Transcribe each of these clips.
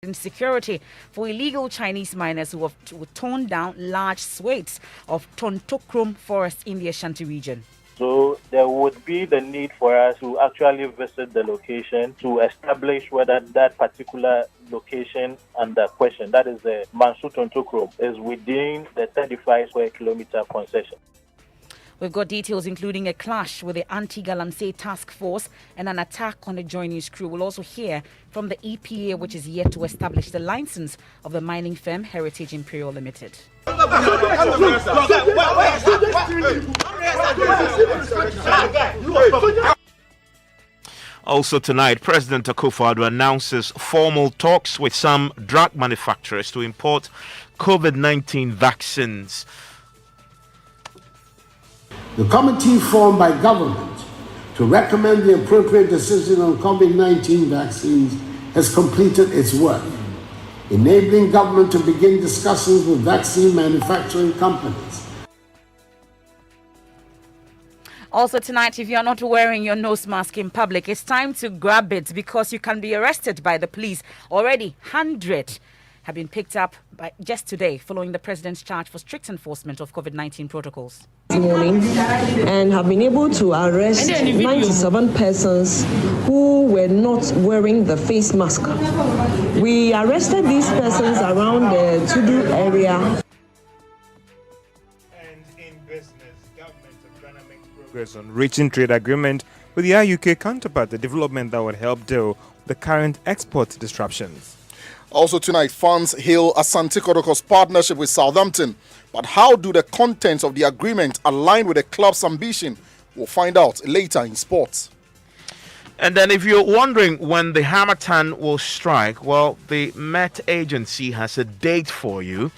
insecurity for illegal Chinese miners who have torn down large swathes of Tontokrom forest in the Ashanti region. So there would be the need for us to actually visit the location to establish whether that particular location under question, that is the Mansu Tontokrom, is within the 35 square kilometer concession. We've got details including a clash with the anti-Galamsey task force and an attack on the Joy News crew. We'll also hear from the EPA, which is yet to establish the license of the mining firm Heritage Imperial Limited. Also tonight, President Akufo-Addo announces formal talks with some drug manufacturers to import COVID-19 vaccines. The committee formed by government to recommend the appropriate decision on COVID-19 vaccines has completed its work, enabling government to begin discussions with vaccine manufacturing companies. Also tonight, if you're not wearing your nose mask in public, it's time to grab it because you can be arrested by the police. Already 100 have been picked up just today following the president's charge for strict enforcement of COVID-19 protocols. Morning, and have been able to arrest 97 persons who were not wearing the face mask. We arrested these persons around the Tudu area. And in business, government of Ghana makes progress on reaching trade agreement with the UK counterpart, the development that would help deal with the current export disruptions. Also tonight, fans hail Asante Kotoko's partnership with Southampton. But how do the contents of the agreement align with the club's ambition? We'll find out later in sports. And then if you're wondering when the Harmattan will strike, well, the Met Agency has a date for you.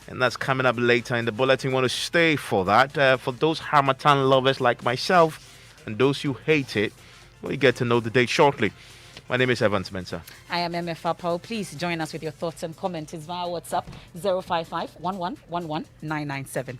And that's coming up later in the bulletin. You want to stay for that. For those Harmattan lovers like myself and those who hate it, we'll get to know the date shortly. My name is Mensah. I am Emefa Apawu. Please join us with your thoughts and comments. It's via WhatsApp 055 1111 997.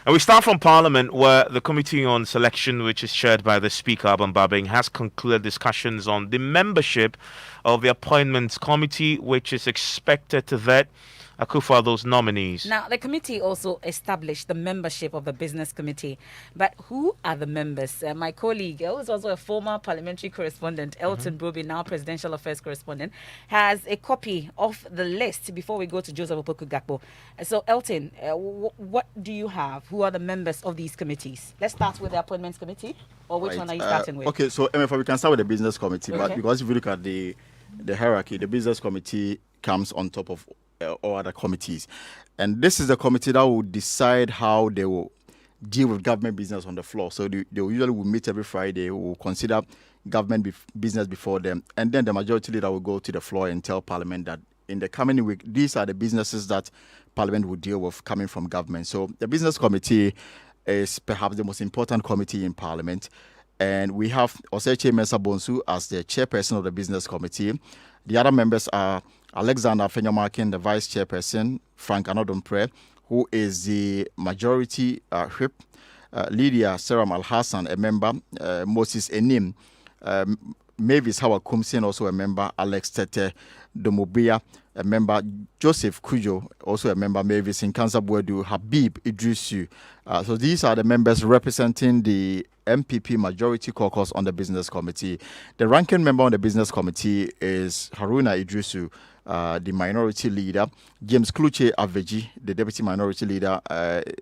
And we start from Parliament, where the Committee on Selection, which is chaired by the Speaker, Aban Babing, has concluded discussions on the membership of the Appointments Committee, which is expected to vet Akufo-Addo's nominees. Now, the committee also established the membership of the Business Committee. But who are the members? My colleague, who is also a former parliamentary correspondent, Elton Broby, now Presidential Affairs correspondent, has a copy of the list before we go to Joseph Opoku-Gakpo. So, Elton, what do you have? Who are the members of these committees? Let's start with the Appointments Committee, or which one are you starting with? Okay, so Emefa, we can start with the Business Committee, but because if you look at the hierarchy, the Business Committee comes on top of all other committees. And this is the committee that will decide how they will deal with government business on the floor. So they usually will meet every Friday, will consider government business before them. And then the majority leader will go to the floor and tell Parliament that in the coming week, these are the businesses that Parliament will deal with coming from government. So the Business Committee is perhaps the most important committee in Parliament. And we have Oseche Mensah as the chairperson of the Business Committee. The other members are Alexander Fenyomakin, the vice chairperson, Frank Anodompre, who is the majority whip, Lydia Seram Al-Hassan, a member, Moses Enim, Mavis Howard Kumsin, also a member, Alex Tete Domobia, a member, Joseph Kujo, also a member, Mavis Nkansa Bwedu, Habib Idrisu. So these are the members representing the MPP Majority Caucus on the Business Committee. The ranking member on the Business Committee is Haruna Idrisu, the minority leader. James Kluche Aveji, the deputy minority leader,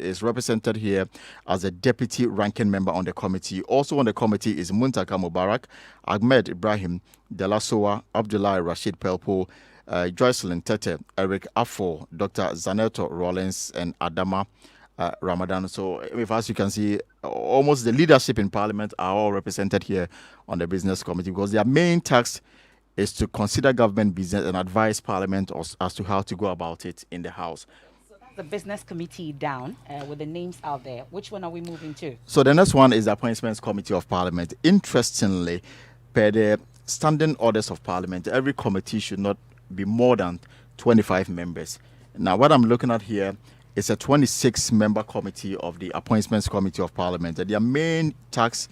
is represented here as a deputy ranking member on the committee. Also on the committee is Muntaka Mubarak, Ahmed Ibrahim, Delasoa, Abdullah Rashid Pelpo, Joycelyn Tete, Eric Afo, Dr. Zaneto Rollins, and Adama Ramadan. So, as you can see, almost the leadership in Parliament are all represented here on the Business Committee because their main task is to consider government business and advise Parliament as to how to go about it in the House. So that's the business committee down with the names out there. Which one are we moving to? So the next one is the Appointments Committee of Parliament. Interestingly, per the standing orders of Parliament, every committee should not be more than 25 members. Now, what I'm looking at here is a 26-member committee of the Appointments Committee of Parliament. And their main task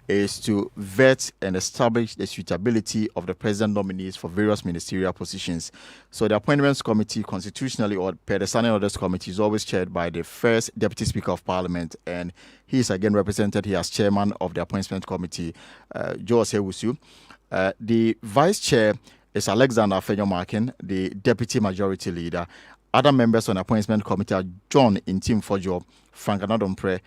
is to vet and establish the suitability of the president nominees for various ministerial positions. So the Appointments Committee, constitutionally or per the Standing Orders Committee, is always chaired by the first Deputy Speaker of Parliament, and he is again represented here as chairman of the Appointments Committee, Joe Osewusu. The vice chair is Alexander Afenyo-Markin, the Deputy Majority Leader. Other members on the Appointment Committee are John Intim-Fojo, Frank Anadompre,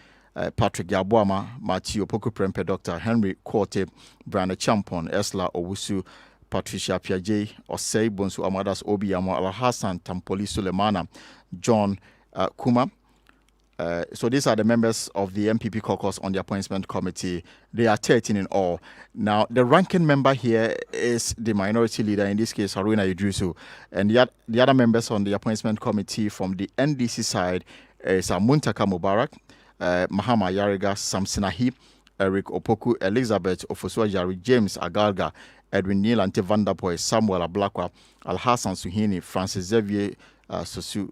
Patrick Yabuama, Matthew Opoku-Prempeh, Dr. Henry Korte, Brian Champon, Esla Owusu, Patricia Piaget, Osei Bonsu Amadas Obiamo, Alhassan Tampoli Sulemana, John Kuma. So these are the members of the MPP caucus on the Appointment Committee. They are 13 in all. Now, the ranking member here is the minority leader, in this case, Haruna Idrisu. And the other members on the Appointment Committee from the NDC side is Muntaka Mubarak, Mahama Yariga, Samsinahi, Eric Opoku, Elizabeth Ofosuajari, James Agalga, Edwin Neil Ante Vanderpoy, Samuel Ablakwa, Alhassan Suhini, Francis Xavier Sosu,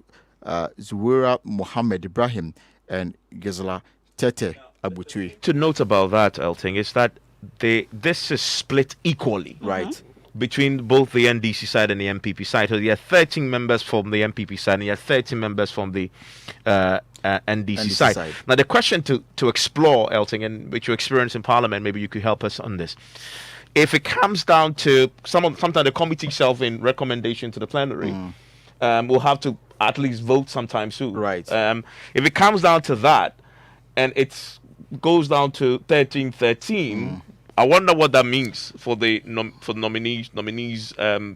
Zuwera Mohammed Ibrahim, and Gisela Tete Abutui. To note about that, Elting, is that this is split equally. Right. Between both the NDC side and the MPP side. So you have 13 members from the MPP side and you have 13 members from the NDC side. Now, the question to explore, Elting, and which you experience in Parliament, maybe you could help us on this. If it comes down to sometimes the committee itself in recommendation to the plenary, we'll have to at least vote sometime soon. Right. If it comes down to that, and it goes down to 13-13, I wonder what that means for the nominees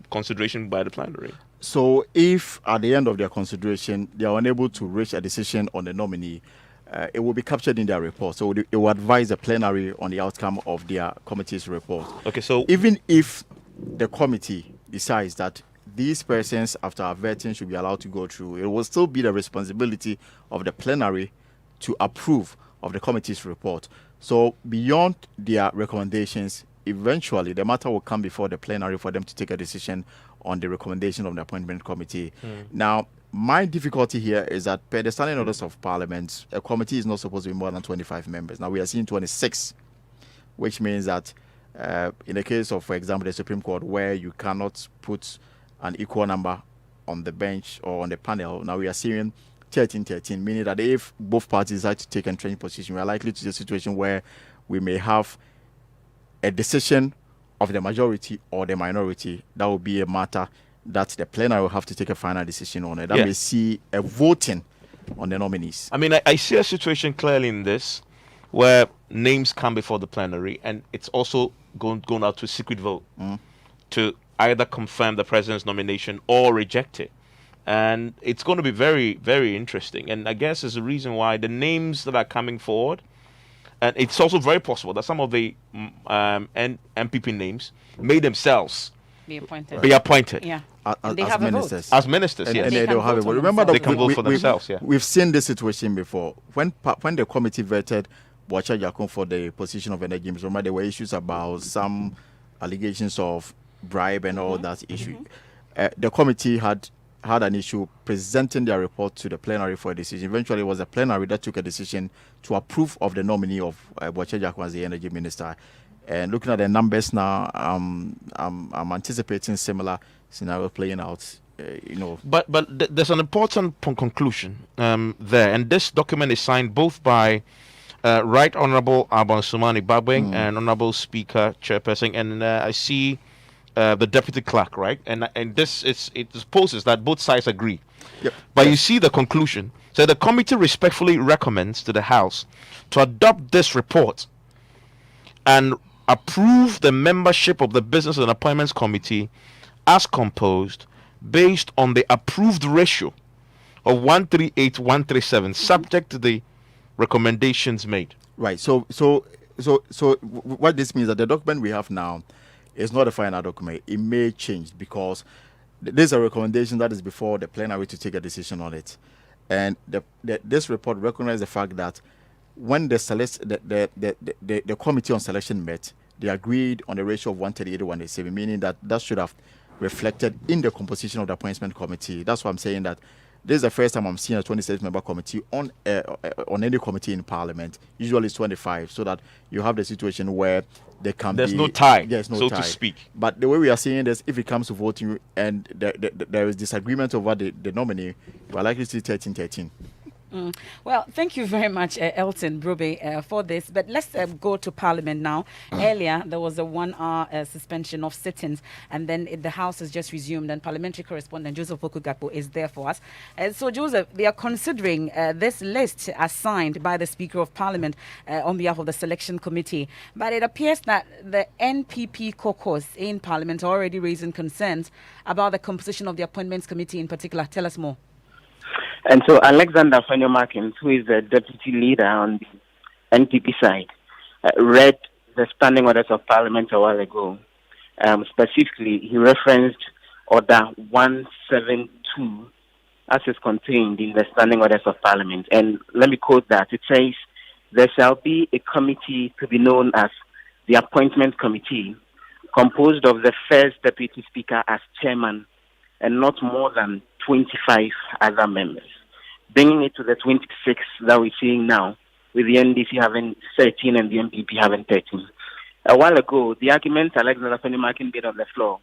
consideration by the plenary. So if at the end of their consideration they are unable to reach a decision on the nominee, it will be captured in their report. So it will advise the plenary on the outcome of their committee's report. Okay, so even if the committee decides that these persons, after vetting, should be allowed to go through, it will still be the responsibility of the plenary to approve of the committee's report. So beyond their recommendations, eventually the matter will come before the plenary for them to take a decision on the recommendation of the Appointment Committee. Now, my difficulty here is that per the Standing Orders of Parliament, a committee is not supposed to be more than 25 members. Now, we are seeing 26, which means that in the case of, for example, the Supreme Court, where you cannot put an equal number on the bench or on the panel, now we are seeing 13-13, meaning that if both parties decide to take a entrenched position, we are likely to see a situation where we may have a decision of the majority or the minority. That will be a matter that the plenary will have to take a final decision on it. That may see a voting on the nominees. I mean, I see a situation clearly in this where names come before the plenary and it's also going out to a secret vote to either confirm the president's nomination or reject it. And it's going to be very, very interesting. And I guess there's a reason why the names that are coming forward, and it's also very possible that some of the MPP names may themselves be appointed. Yeah. As they have ministers. As ministers, yes. And they don't have a vote. Remember that they can vote for themselves, we've seen this situation before. When the committee vetted Boacha Jakon for the position of energy minister, remember there were issues about some allegations of bribe and all that issue. The committee had an issue presenting their report to the plenary for a decision. Eventually, it was the plenary that took a decision to approve of the nominee of Boacha Jakon as the energy minister. And looking at the numbers now, I'm anticipating similar scenario playing out. But there's an important conclusion there, and this document is signed both by Right Honourable Alban Sumani Babwing and Honourable Speaker Chairperson, and I see the Deputy Clerk, right? And it supposes that both sides agree. Yep. But you see the conclusion. So the committee respectfully recommends to the House to adopt this report and approve the membership of the Business and Appointments Committee as composed based on the approved ratio of 138-137, subject to the recommendations made. Right. So what this means is that the document we have now is not a final document. It may change because there's a recommendation that is before the plenary to take a decision on it. And this report recognized the fact that when the committee on selection met, they agreed on a ratio of 138 to 187, meaning that should have reflected in the composition of the appointment committee. That's why I'm saying that this is the first time I'm seeing a 26-member committee on any committee in Parliament. Usually it's 25, so that you have the situation where there's no tie, there's no so tie. to speak. But the way we are seeing this, if it comes to voting and there is disagreement over the nominee, we are likely to see 13-13. Well, thank you very much, Elton Brobe, for this. But let's go to Parliament now. Earlier, there was a 1-hour suspension of sittings, and then the House has just resumed, and parliamentary correspondent Joseph Okugakpo is there for us. So, Joseph, they are considering this list assigned by the Speaker of Parliament on behalf of the Selection Committee. But it appears that the NPP caucus in Parliament are already raising concerns about the composition of the Appointments Committee in particular. Tell us more. And so Alexander Fanyo-Markins, who is the deputy leader on the NPP side, read the standing orders of Parliament a while ago. Specifically, he referenced Order 172 as is contained in the standing orders of Parliament. And let me quote that. It says, there shall be a committee to be known as the Appointment Committee, composed of the first Deputy Speaker as chairman and not more than 25 other members, bringing it to the 26 that we're seeing now, with the NDC having 13 and the MPP having 13. A while ago, the argument Alexander Fanyo-Markins made on the floor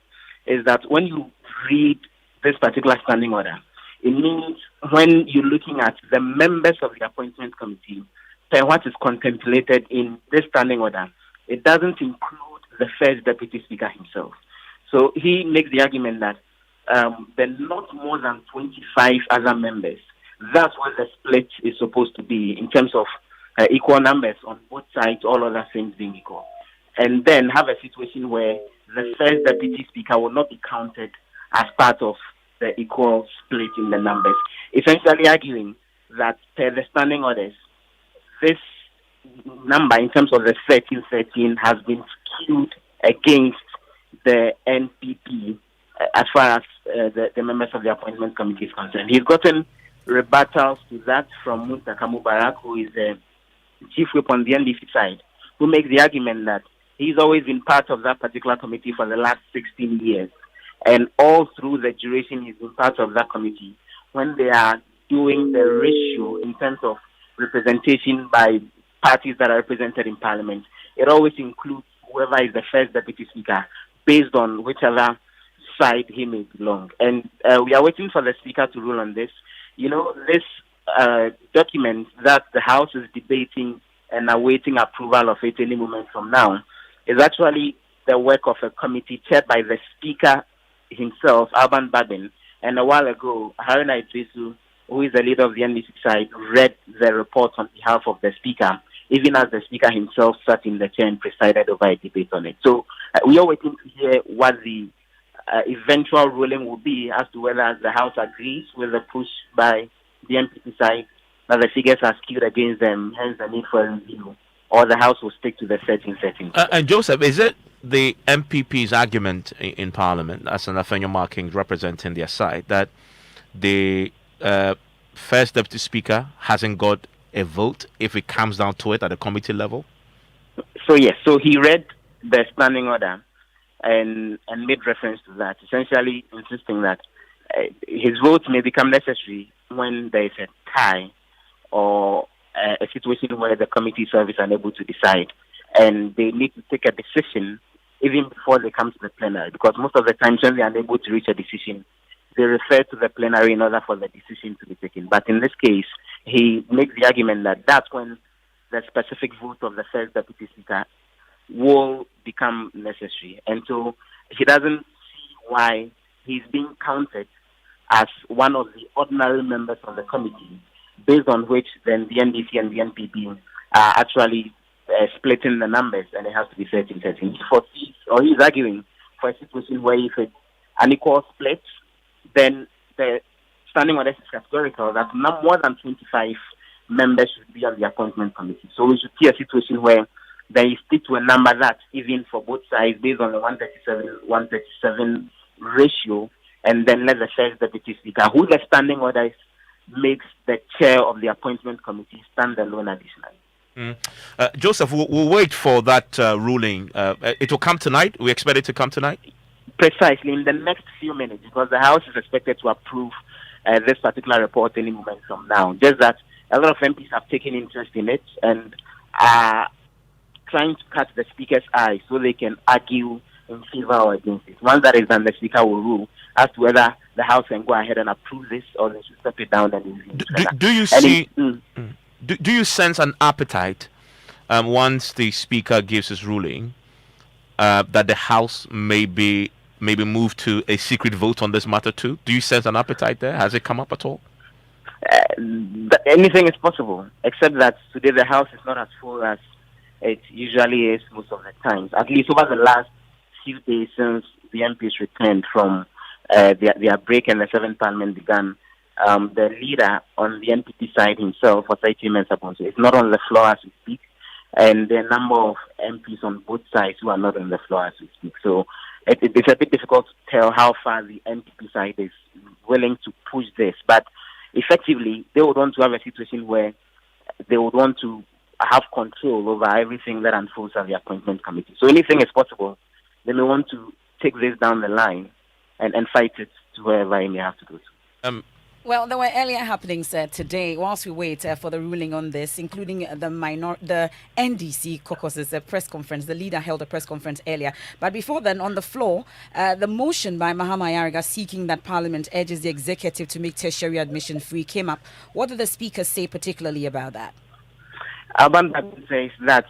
is that when you read this particular standing order, it means when you're looking at the members of the Appointment Committee, what is contemplated in this standing order, it doesn't include the first Deputy Speaker himself. So he makes the argument that there are not more than 25 other members. That's what the split is supposed to be in terms of equal numbers on both sides, all other things being equal. And then have a situation where the first Deputy Speaker will not be counted as part of the equal split in the numbers. Essentially arguing that per the standing orders, this number in terms of the 13-13 has been skewed against the NPP as far as the members of the Appointment Committee is concerned. He's gotten rebuttals to that from Mensah Mubarak, who is the chief whip on the NDC side, who makes the argument that he's always been part of that particular committee for the last 16 years. And all through the duration he's been part of that committee, when they are doing the ratio in terms of representation by parties that are represented in Parliament, it always includes whoever is the first Deputy Speaker based on whichever side he may belong. And we are waiting for the Speaker to rule on this. You know, this document that the House is debating and awaiting approval of it any moment from now is actually the work of a committee chaired by the Speaker himself, Alban Bagbin. And a while ago, Haruna Idrisu, who is the leader of the NDC side, read the report on behalf of the Speaker, even as the Speaker himself sat in the chair and presided over a debate on it. So we are waiting to hear what the eventual ruling will be as to whether the House agrees with the push by the MPP side that the figures are skewed against them, hence the need for a review, or the House will stick to the 13-13. And Joseph, is it the MPP's argument in Parliament, as Nathaniel Markings representing their side, that the first Deputy Speaker hasn't got a vote if it comes down to it at the committee level? So yes, so he read the standing order and made reference to that, essentially insisting that his vote may become necessary when there is a tie or a situation where the committee itself is unable to decide, and they need to take a decision even before they come to the plenary, because most of the times when they are unable to reach a decision, they refer to the plenary in order for the decision to be taken. But in this case, he makes the argument that that's when the specific vote of the first Deputy Speaker will become necessary. And so he doesn't see why he's being counted as one of the ordinary members of the committee, based on which then the NDC and the NPP are actually splitting the numbers, and it has to be 13-13. He foresees, or he's arguing for a situation where if it's an equal split, then the standing order is categorical that more than 25 members should be on the appointment committee. So we should see a situation where they stick to a number that, even for both sides, based on the 137 ratio, and then let the first Deputy Speaker, who the standing order is makes the chair of the appointment committee stand alone additionally. Joseph, we'll wait for that ruling. It will come tonight. We expect it to come tonight. Precisely in the next few minutes, because the House is expected to approve this particular report any moment from now. Just that a lot of MPs have taken interest in it and are trying to catch the Speaker's eye so they can argue in favor or against it. Once that is done, the Speaker will rule as to whether the House can go ahead and approve this or they should step it down and do you see? Do you sense an appetite once the Speaker gives his ruling that the House may be moved to a secret vote on this matter too? Do you sense an appetite there? Has it come up at all? Anything is possible, except that today the House is not as full as it usually is most of the times. At least over the last few days since the MPs returned from their break and the 7th Parliament began, the leader on the NPP side himself, Mensah, is not on the floor as we speak, and there are a number of MPs on both sides who are not on the floor as we speak. So it's a bit difficult to tell how far the NPP side is willing to push this, but effectively they would want to have a situation where they would want to have control over everything that unfolds at the appointment committee. So anything is possible. They may want to take this down the line and fight it to wherever it may have to go to. Well, there were earlier happenings today, whilst we wait for the ruling on this, including the NDC caucus's press conference. The leader held a press conference earlier. But before then, on the floor, the motion by Mahama Ayariga seeking that Parliament urges the executive to make tertiary admission free came up. What did the Speaker say particularly about that? Alban says that's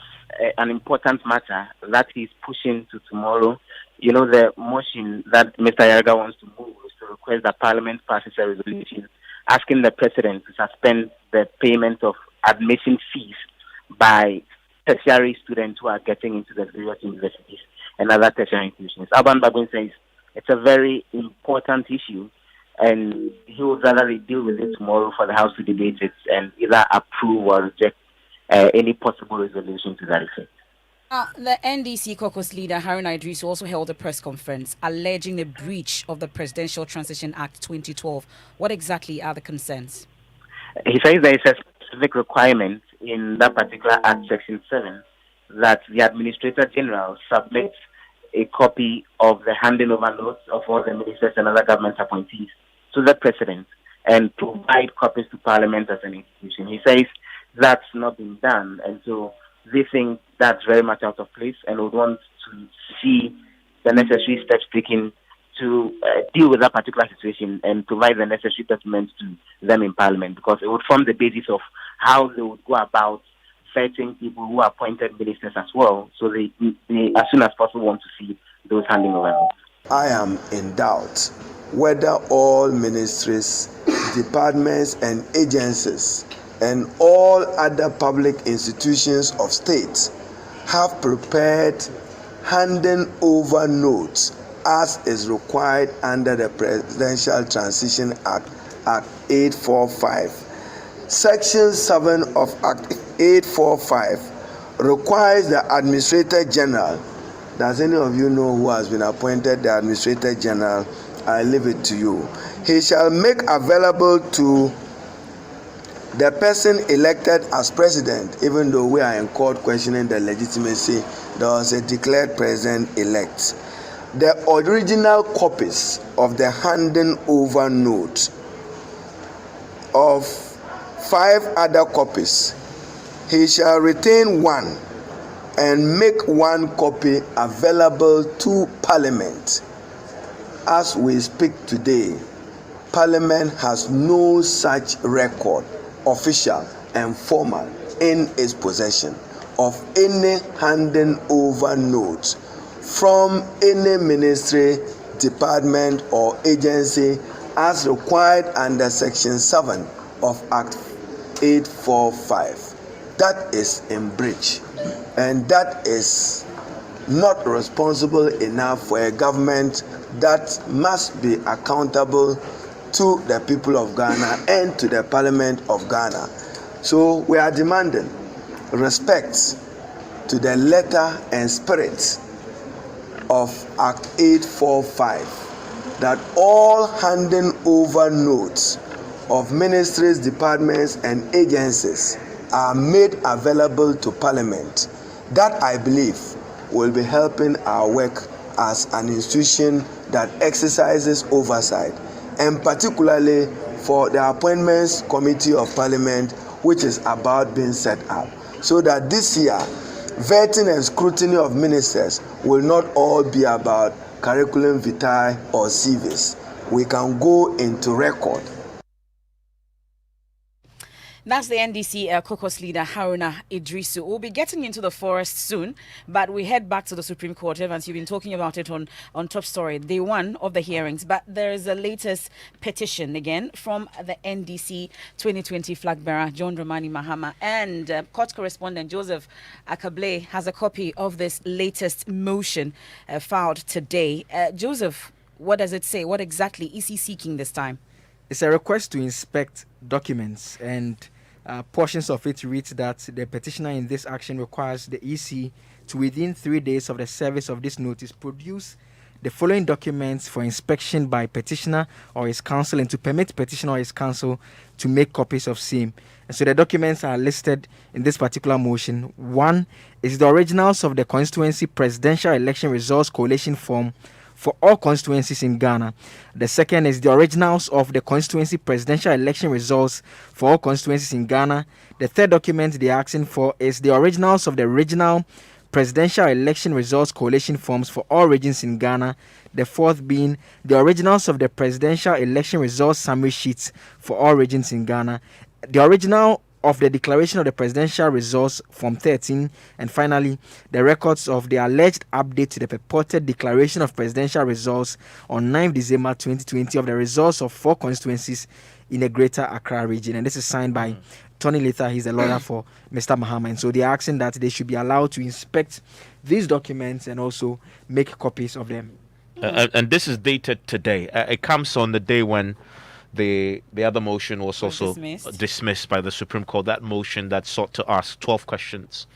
an important matter that he's pushing to tomorrow. You know, the motion that Mr. Ayariga wants to move is to request that Parliament passes a resolution asking the President to suspend the payment of admission fees by tertiary students who are getting into the various universities and other tertiary institutions. Alban Bagwin says it's a very important issue, and he would rather deal with it tomorrow for the House to debate it and either approve or reject any possible resolution to that effect. The NDC caucus leader Haruna Idris also held a press conference alleging the breach of the Presidential Transition Act 2012. What exactly are the concerns? He says there is a specific requirement in that particular Act, Section 7, that the Administrator General submits a copy of the handing over notes of all the ministers and other government appointees to the President and provide copies to Parliament as an institution. He says that's not been done, and so they think that's very much out of place and would want to see the necessary steps taken to deal with that particular situation and provide the necessary documents to them in Parliament, because it would form the basis of how they would go about vetting people who are appointed ministers as well. So they as soon as possible want to see those handing over notes. I am in doubt whether all ministries, departments and agencies and all other public institutions of state have prepared handing over notes as is required under the Presidential Transition Act, Act 845. Section 7 of Act 845 requires the Administrator General. Does any of you know who has been appointed the Administrator General? I leave it to you. He shall make available to the person elected as president, even though we are in court questioning the legitimacy, there was a declared president-elect, the original copies of the handing over note of 5 other copies. He shall retain one and make one copy available to Parliament. As we speak today, Parliament has no such record, official and formal, in its possession of any handing over notes from any ministry, department or agency as required under Section 7 of Act 845. That is in breach, and that is not responsible enough for a government that must be accountable to the people of Ghana and to the Parliament of Ghana. So we are demanding respect to the letter and spirit of Act 845, that all handing over notes of ministries, departments, and agencies are made available to Parliament. That, I believe, will be helping our work as an institution that exercises oversight, and particularly for the Appointments Committee of Parliament, which is about being set up, so that this year, vetting and scrutiny of ministers will not all be about curriculum vitae or CVs. We can go into record. That's the NDC caucus leader, Haruna Idrisu. We'll be getting into the forest soon, but we head back to the Supreme Court. Evans, you've been talking about it on Top Story, day one of the hearings, but there is a latest petition again from the NDC 2020 flag bearer, John Dramani Mahama, and court correspondent Joseph Akable has a copy of this latest motion filed today. Joseph, what does it say? What exactly is he seeking this time? It's a request to inspect documents, and portions of it reads that the petitioner in this action requires the EC to, within 3 days of the service of this notice, produce the following documents for inspection by petitioner or his counsel, and to permit petitioner or his counsel to make copies of same. And so the documents are listed in this particular motion. One is the originals of the constituency presidential election results collation form for all constituencies in Ghana. The second is the originals of the constituency presidential election results for all constituencies in Ghana. The third document they are asking for is the originals of the regional presidential election results collation forms for all regions in Ghana. The fourth being the originals of the presidential election results summary sheets for all regions in Ghana. The original of the declaration of the presidential results Form 13, and finally the records of the alleged update to the purported declaration of presidential results on 9 December 2020 of the results of 4 constituencies in the Greater Accra region. And this is signed by Tony Letha. He's a lawyer for Mr. Mahama. And so they are asking that they should be allowed to inspect these documents and also make copies of them. And this is dated today. It comes on the day when the other motion was also dismissed by the Supreme Court. That motion that sought to ask 12 questions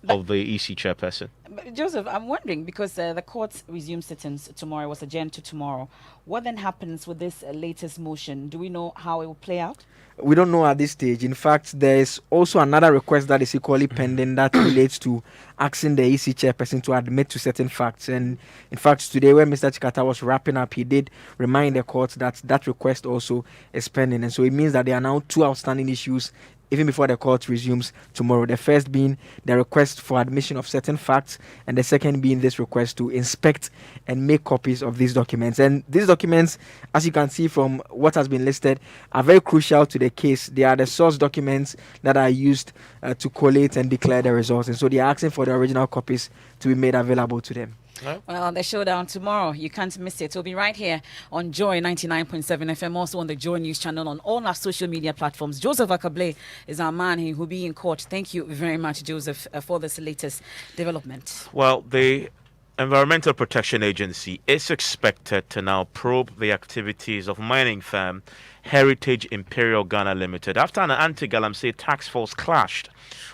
of the EC chairperson. But Joseph, I'm wondering, because the court resumes sittings tomorrow, was adjourned to tomorrow. What then happens with this latest motion? Do we know how it will play out? We don't know at this stage. In fact, there is also another request that is equally pending that relates to asking the EC chairperson to admit to certain facts. And in fact, today when Mr. Chikata was wrapping up, he did remind the court that that request also is pending. And so it means that there are now 2 outstanding issues even before the court resumes tomorrow. The first being the request for admission of certain facts, and the second being this request to inspect and make copies of these documents. And these documents, as you can see from what has been listed, are very crucial to the case. They are the source documents that are used to collate and declare the results. And so they are asking for the original copies to be made available to them. Well, the showdown tomorrow, you can't miss it. We'll be right here on Joy 99.7 FM, also on the Joy News channel, on all our social media platforms. Joseph Akable is our man. He will be in court. Thank you very much, Joseph, for this latest development. Well, the Environmental Protection Agency is expected to now probe the activities of mining firm Heritage Imperial Ghana Limited after an anti-Galamsey task force clashed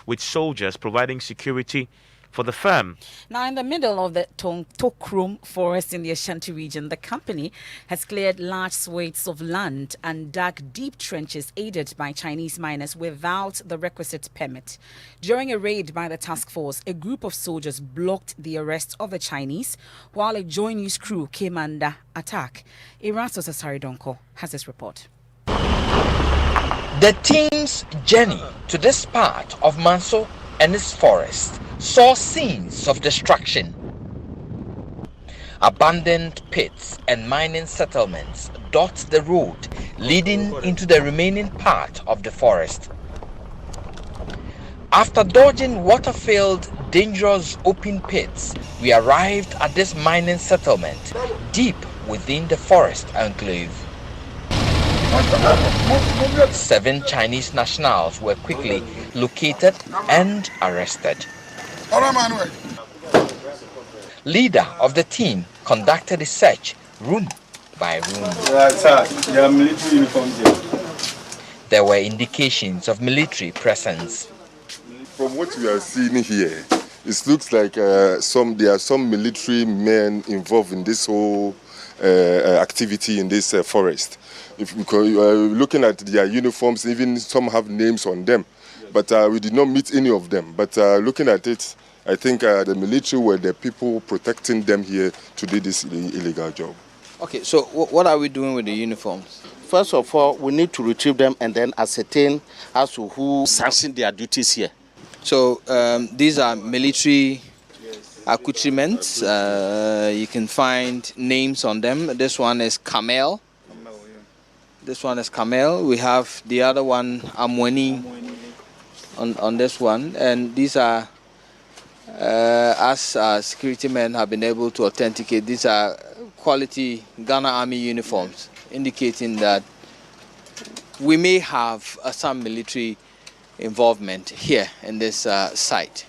with soldiers providing security for the firm. Now, in the middle of the Tokrom forest in the Ashanti region, the company has cleared large swathes of land and dug deep trenches aided by Chinese miners without the requisite permit. During a raid by the task force, a group of soldiers blocked the arrest of the Chinese, while a Joy News crew came under attack. Erasto Sasaridonko has this report. The team's journey to this part of Mensah and its forest saw scenes of destruction. Abandoned pits and mining settlements dot the road leading into the remaining part of the forest. After dodging water-filled, dangerous open pits, we arrived at this mining settlement deep within the forest enclave. 7 Chinese nationals were quickly located and arrested. Leader of the team conducted a search room by room. There were indications of military presence. From what we are seeing here, it looks like there are some military men involved in this whole activity in this forest. Because looking at their uniforms, even some have names on them, but we did not meet any of them. But looking at it, I think the military were the people protecting them here to do this illegal job. Okay, so what are we doing with the uniforms? First of all, we need to retrieve them and then ascertain as to who sanctioned their duties here. So these are military accoutrements. You can find names on them. This one is Camel. This one is Camel. We have the other one, Amweni, on this one. And these are, as security men have been able to authenticate, these are quality Ghana Army uniforms, indicating that we may have some military involvement here in this site.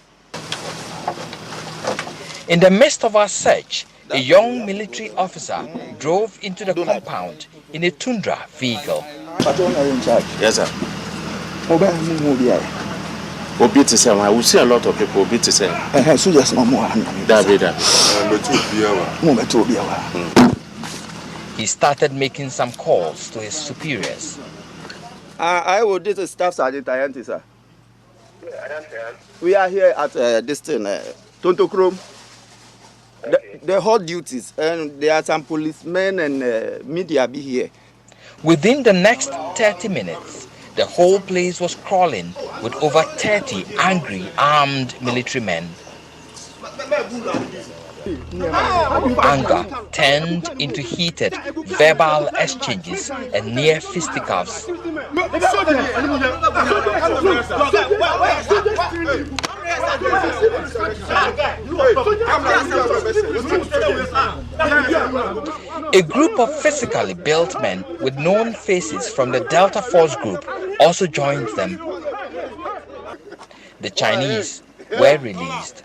In the midst of our search, a young military officer drove into the compound in a Tundra vehicle. Yes, sir. Obi to say, I will see a lot of people. Obi to say, so just no more. He started making some calls to his superiors. I will do the staff sergeant, sir. We are here at this thing, Tontokrom. The hold duties, and there are some policemen and media be here. Within the next 30 minutes, the whole place was crawling with over 30 angry, armed military men. Anger turned into heated verbal exchanges and near fisticuffs. A group of physically built men with known faces from the Delta Force group also joined them. The Chinese were released.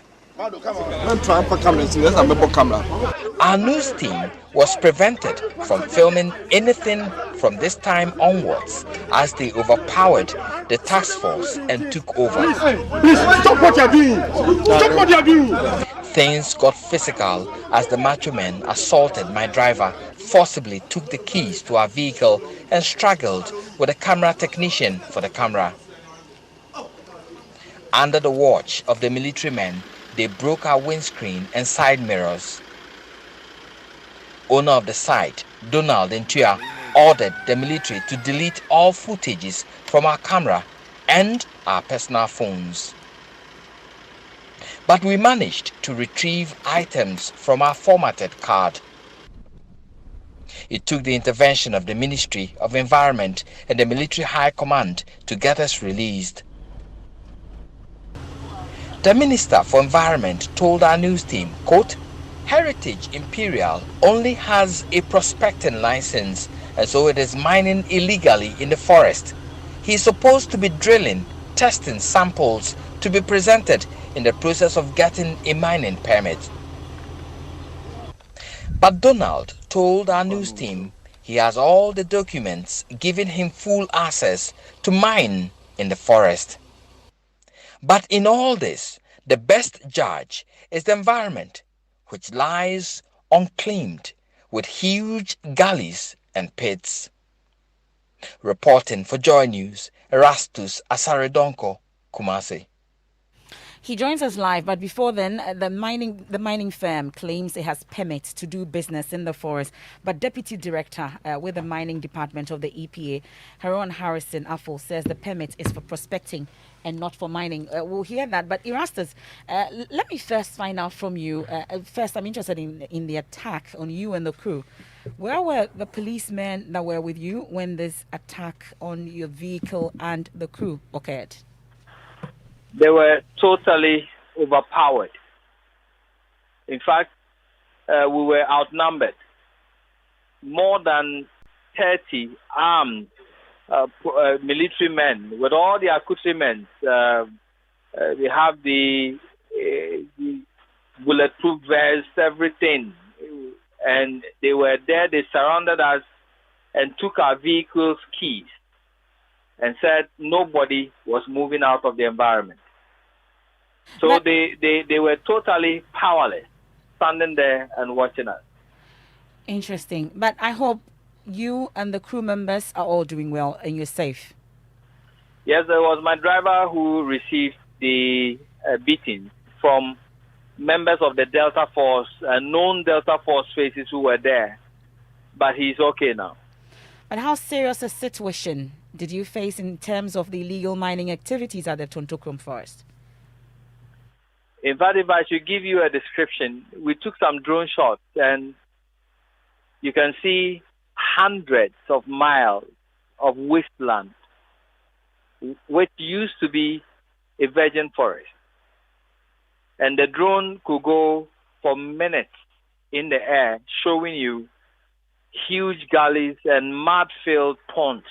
Our news team was prevented from filming anything from this time onwards as they overpowered the task force and took over. Please stop what you're doing! Stop what you're doing! Things got physical as the macho men assaulted my driver, forcibly took the keys to our vehicle and struggled with a camera technician for the camera. Under the watch of the military men, they broke our windscreen and side mirrors. Owner of the site, Donald Ntua, ordered the military to delete all footages from our camera and our personal phones. But we managed to retrieve items from our formatted card. It took the intervention of the Ministry of Environment and the Military High Command to get us released. The Minister for Environment told our news team, quote, Heritage Imperial only has a prospecting license and so it is mining illegally in the forest. He is supposed to be drilling, testing samples to be presented in the process of getting a mining permit. But Donald told our news team he has all the documents giving him full access to mine in the forest. But in all this, the best judge is the environment, which lies unclaimed with huge gullies and pits. Reporting for Joy News, Erastus Asaredonko, Kumasi. He joins us live, but before then, the mining firm claims it has permits to do business in the forest. But Deputy Director with the Mining Department of the EPA, Haron Harrison Affle, says the permit is for prospecting and not for mining. We'll hear that. But Erastus, let me first find out from you. First, I'm interested in the attack on you and the crew. Where were the policemen that were with you when this attack on your vehicle and the crew occurred? They were totally overpowered. In fact, we were outnumbered. More than 30 armed military men with all the accoutrements. They have the bulletproof vests, everything. And they were there. They surrounded us and took our vehicle's keys and said nobody was moving out of the environment. So they were totally powerless, standing there and watching us. Interesting. But I hope you and the crew members are all doing well and you're safe. Yes, it was my driver who received the beating from members of the Delta Force, known Delta Force faces who were there. But he's okay now. But how serious a situation did you face in terms of the illegal mining activities at the Tontokrom forest? In fact, if I should give you a description, we took some drone shots and you can see hundreds of miles of wasteland, which used to be a virgin forest. And the drone could go for minutes in the air, showing you huge gullies and mud-filled ponds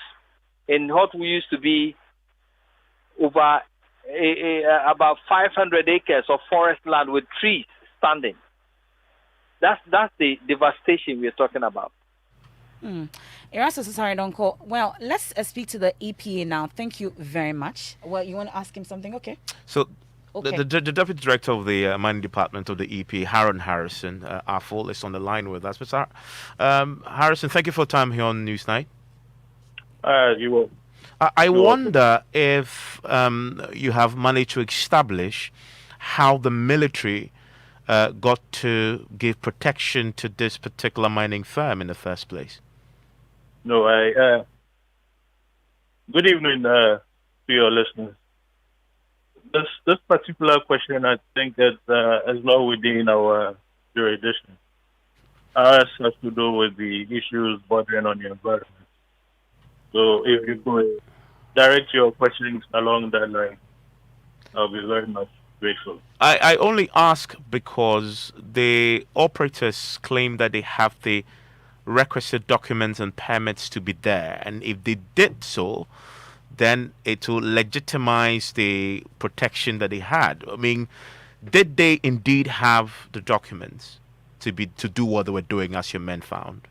in what used to be over about 500 acres of forest land with trees standing. That's the devastation we're talking about. Erastus, sorry, don't call. Well, let's speak to the EPA now. Thank you very much. Well, you want to ask him something? Okay. So, Okay. the Deputy Director of the Mining Department of the EPA, Haron Harrison, Afol, is on the line with us. Mr. Harrison, thank you for your time here on Newsnight. You will. I wonder if you have managed to establish how the military got to give protection to this particular mining firm in the first place. No, good evening to your listeners. This particular question, I think that is not within our jurisdiction. Ours has to do with the issues bordering on the environment. So if you could direct your questions along that line, I'll be very much grateful. I only ask because the operators claim that they have the requisite documents and permits to be there, and if they did so, then it will legitimize the protection that they had. I mean, did they indeed have the documents to do what they were doing, as your men found?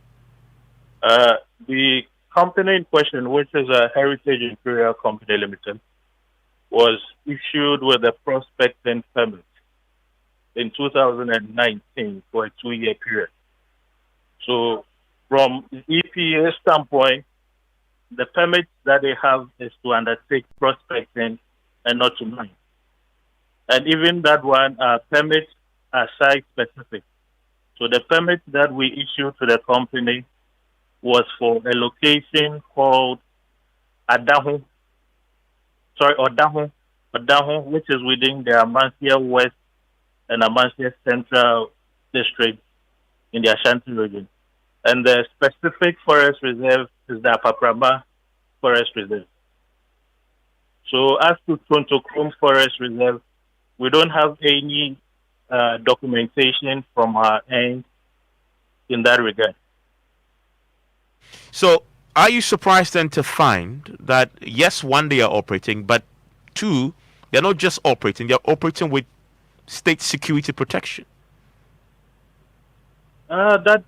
The company in question, which is a Heritage Imperial Company Limited, was issued with a prospecting permit in 2019 for a 2-year period. So from the EPA standpoint, the permit that they have is to undertake prospecting and not to mine. And even that one, permits are site-specific. So the permit that we issued to the company was for a location called Odahu, which is within the Amancia West and Amancia Central district in the Ashanti region. And the specific forest reserve is the Apawu Forest Reserve. So as to Tontokrom Forest Reserve, we don't have any documentation from our end in that regard. So are you surprised then to find that, yes, one, they are operating, but two, they're not just operating, they're operating with state security protection? That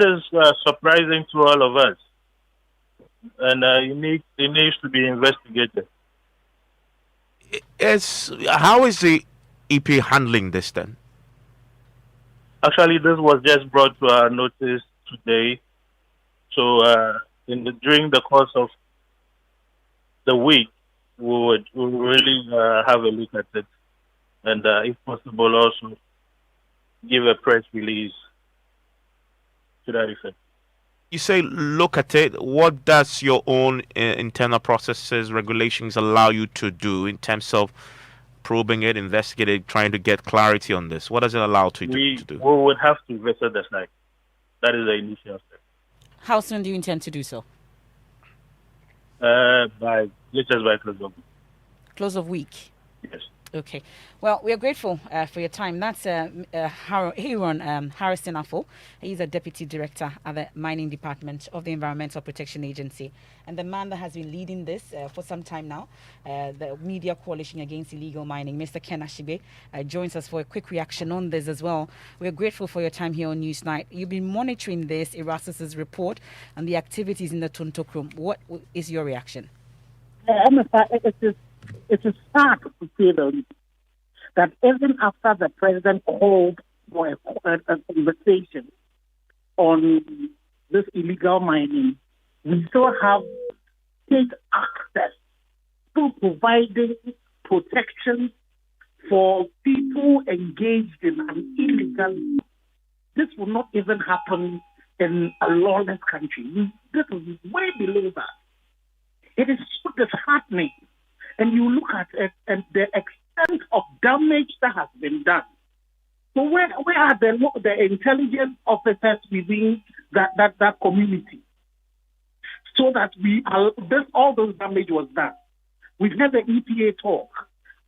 is surprising to all of us. And it needs to be investigated. How is the EPA handling this then? Actually, this was just brought to our notice today. So during the course of the week, we will really have a look at it. And if possible, also give a press release to that effect. You say look at it. What does your own internal processes, regulations allow you to do in terms of probing it, investigating, trying to get clarity on this? What does it allow to do? We would have to visit the site. That is the initial step. How soon do you intend to do so? By close of week. Close of week? Yes. Okay. Well, we are grateful for your time. That's Haron Harrison Afo. He's a Deputy Director at the Mining Department of the Environmental Protection Agency. And the man that has been leading this for some time now, the Media Coalition Against Illegal Mining, Mr. Ken Ashibe, joins us for a quick reaction on this as well. We're grateful for your time here on Newsnight. You've been monitoring this, Erastus's report, and the activities in the Tontokrom. What is your reaction? It is sad to say the least that even after the president called for a conversation, on this illegal mining, we still have state access to providing protection for people engaged in an illegal. This will not even happen in a lawless country. This is way below that. It is so disheartening. And you look at it and the extent of damage that has been done. So where are the intelligence officers within that community? So that all those damage was done. We've never EPA talk.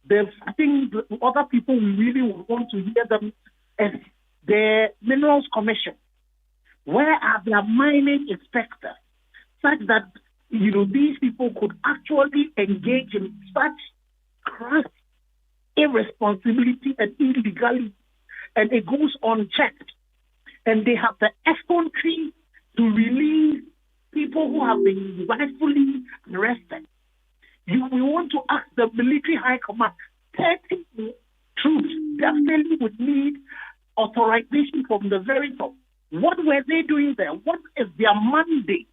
I think the other people we really would want to hear them as the Minerals Commission. Where are their mining inspectors? Such that, these people could actually engage in such crass irresponsibility and illegality, and it goes unchecked. And they have the effrontery to release people who have been rightfully arrested. We want to ask the military high command, 30 troops definitely would need authorization from the very top. What were they doing there? What is their mandate?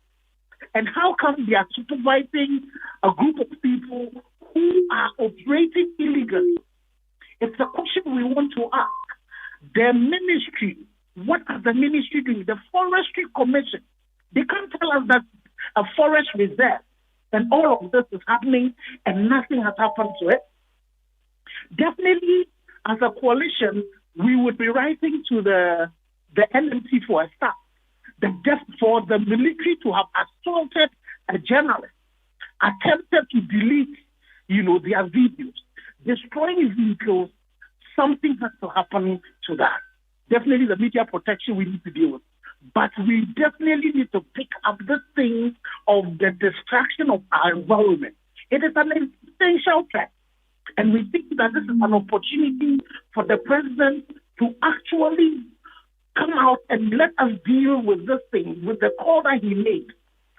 And how come they are supervising a group of people who are operating illegally? It's a question we want to ask. The ministry, what are the ministry doing? The Forestry Commission, they can't tell us that a forest reserve and all of this is happening and nothing has happened to it. Definitely, as a coalition, we would be writing to the NMC for a start. For the military to have assaulted a journalist, attempted to delete, their videos, destroying vehicles, something has to happen to that. Definitely the media protection we need to deal with. But we definitely need to pick up this thing of the destruction of our environment. It is an essential threat. And we think that this is an opportunity for the president to actually come out and let us deal with this thing, with the call that he made.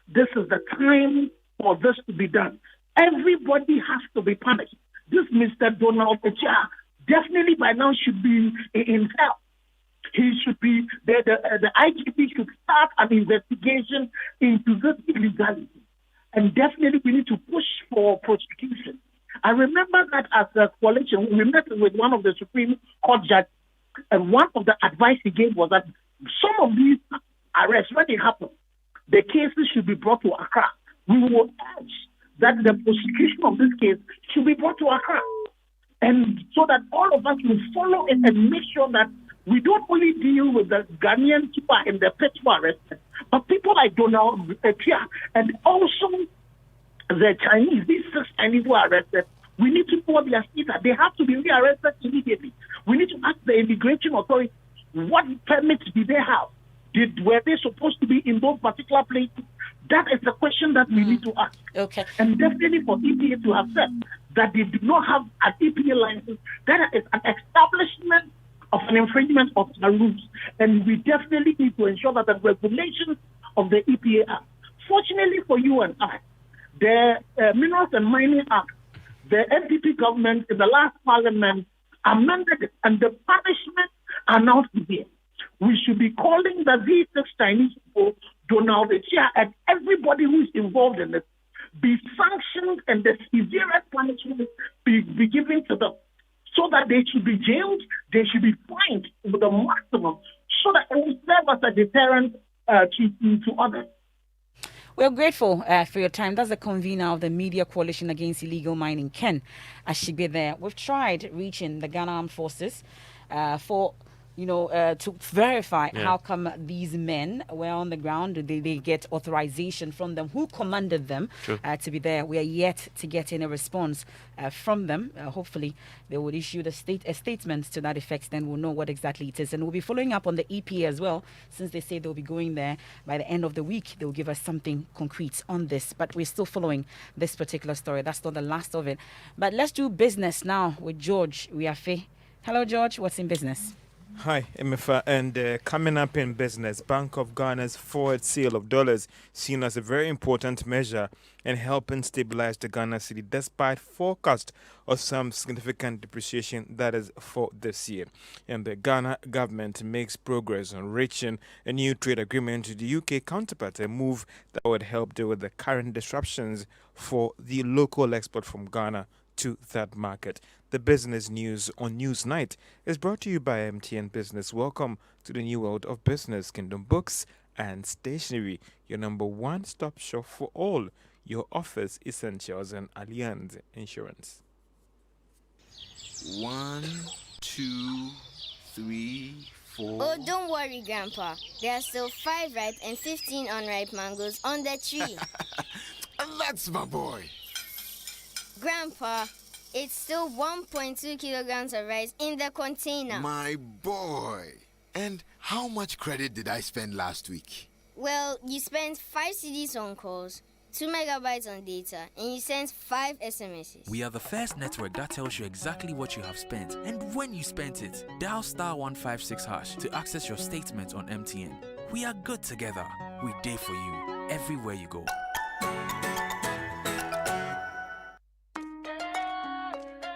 This is the time for this to be done. Everybody has to be punished. This Mr. Donald Echia definitely by now should be in hell. He should be, the IGP should start an investigation into this illegality. And definitely we need to push for prosecution. I remember that as a coalition, we met with one of the Supreme Court judges, and one of the advice he gave was that some of these arrests, when they happen, the cases should be brought to Accra. We will urge that the prosecution of this case should be brought to Accra. And so that all of us will follow it and make sure that we don't only deal with the Ghanaian people and the pets who are arrested, but people like Donald Echia and also the Chinese, these 6 Chinese who are arrested. We need to know their status. They have to be rearrested immediately. We need to ask the immigration authority, what permits did they have? Were they supposed to be in those particular places? That is the question that we need to ask. Okay. And definitely for EPA to have said that they do not have an EPA license, that is an establishment of an infringement of the rules. And we definitely need to ensure that the regulations of the EPA Act, fortunately for you and I, the Minerals and Mining Act, the NPP government in the last parliament amended it, and the punishment are now severe. We should be calling these 6 Chinese people, Donald Echia, and everybody who is involved in it, be sanctioned and the severest punishment be given to them, so that they should be jailed, they should be fined with the maximum, so that it will serve as a deterrent to others. We're grateful for your time. That's the convener of the Media Coalition Against Illegal Mining, Ken Ashigbe there. We've tried reaching the Ghana Armed Forces to verify how come these men were on the ground. Did they get authorization from them? Who commanded them to be there? We are yet to get any response from them. Hopefully, they will issue a statement to that effect. Then we'll know what exactly it is. And we'll be following up on the EPA as well, since they say they'll be going there by the end of the week. They'll give us something concrete on this. But we're still following this particular story. That's not the last of it. But let's do business now with George Wiafe. Hello, George. What's in business? Hi, Emefa. And coming up in business, Bank of Ghana's forward sale of dollars seen as a very important measure in helping stabilize the Ghana city despite forecast of some significant depreciation that is for this year. And the Ghana government makes progress on reaching a new trade agreement with the UK counterpart, a move that would help deal with the current disruptions for the local export from Ghana to that market. The business news on Newsnight is brought to you by MTN Business. Welcome to the new world of business, Kingdom Books and Stationery, your number one stop shop for all your office essentials and Allianz Insurance. 1, 2, 3, 4. Oh, don't worry, Grandpa. There are still 5 ripe and 15 unripe mangoes on the tree. That's my boy. Grandpa, it's still 1.2 kilograms of rice in the container. My boy. And how much credit did I spend last week? Well, you spent 5 CDs on calls, 2 megabytes on data, and you sent 5 SMSs. We are the first network that tells you exactly what you have spent and when you spent it. Dial *156# to access your statement on MTN. We are good together. We day for you everywhere you go.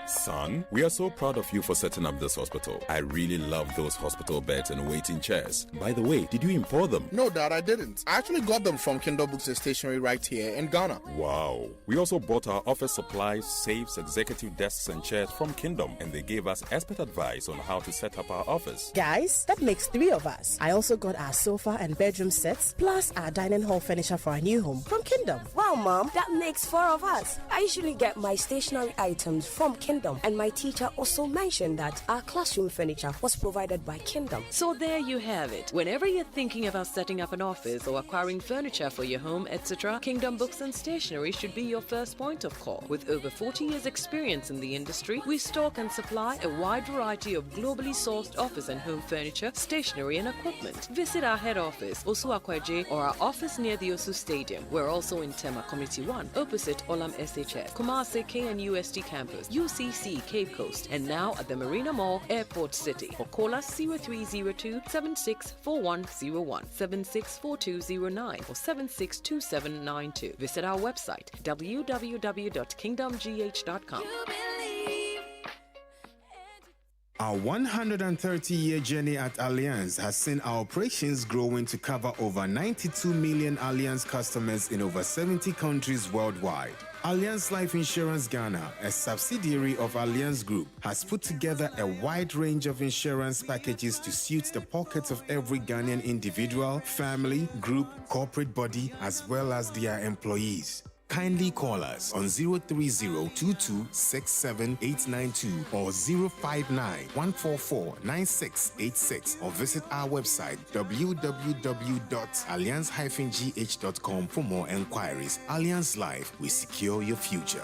Son, we are so proud of you for setting up this hospital. I really love those hospital beds and waiting chairs. By the way, did you import them? No, Dad, I didn't. I actually got them from Kingdom Books and Stationery right here in Ghana. Wow. We also bought our office supplies, safes, executive desks and chairs from Kingdom, and they gave us expert advice on how to set up our office. Guys, that makes 3 of us. I also got our sofa and bedroom sets, plus our dining hall furniture for our new home from Kingdom. Wow, Mom, that makes 4 of us. I usually get my stationery items from Kingdom, and my teacher also mentioned that our classroom furniture was provided by Kingdom. So there you have it. Whenever you're thinking about setting up an office or acquiring furniture for your home, etc., Kingdom Books and Stationery should be your first point of call. With over 40 years experience in the industry, we stock and supply a wide variety of globally sourced office and home furniture, stationery and equipment. Visit our head office, Osu Akwaje, or our office near the Osu Stadium. We're also in Tema Community 1, opposite Olam SHF, Kumasi KNUST campus, UCC Cape Coast, and now at the Marina Mall, Airport City. Or call us 0302 764101, 764209, or 762792. Visit our website www.kingdomgh.com. Our 130-year journey at Allianz has seen our operations growing to cover over 92 million Allianz customers in over 70 countries worldwide. Allianz Life Insurance Ghana, a subsidiary of Allianz Group, has put together a wide range of insurance packages to suit the pockets of every Ghanaian individual, family, group, corporate body, as well as their employees. Kindly call us on 030-2267-892 or 059-144-9686 or visit our website www.allianz-gh.com for more enquiries. Allianz Life, we secure your future.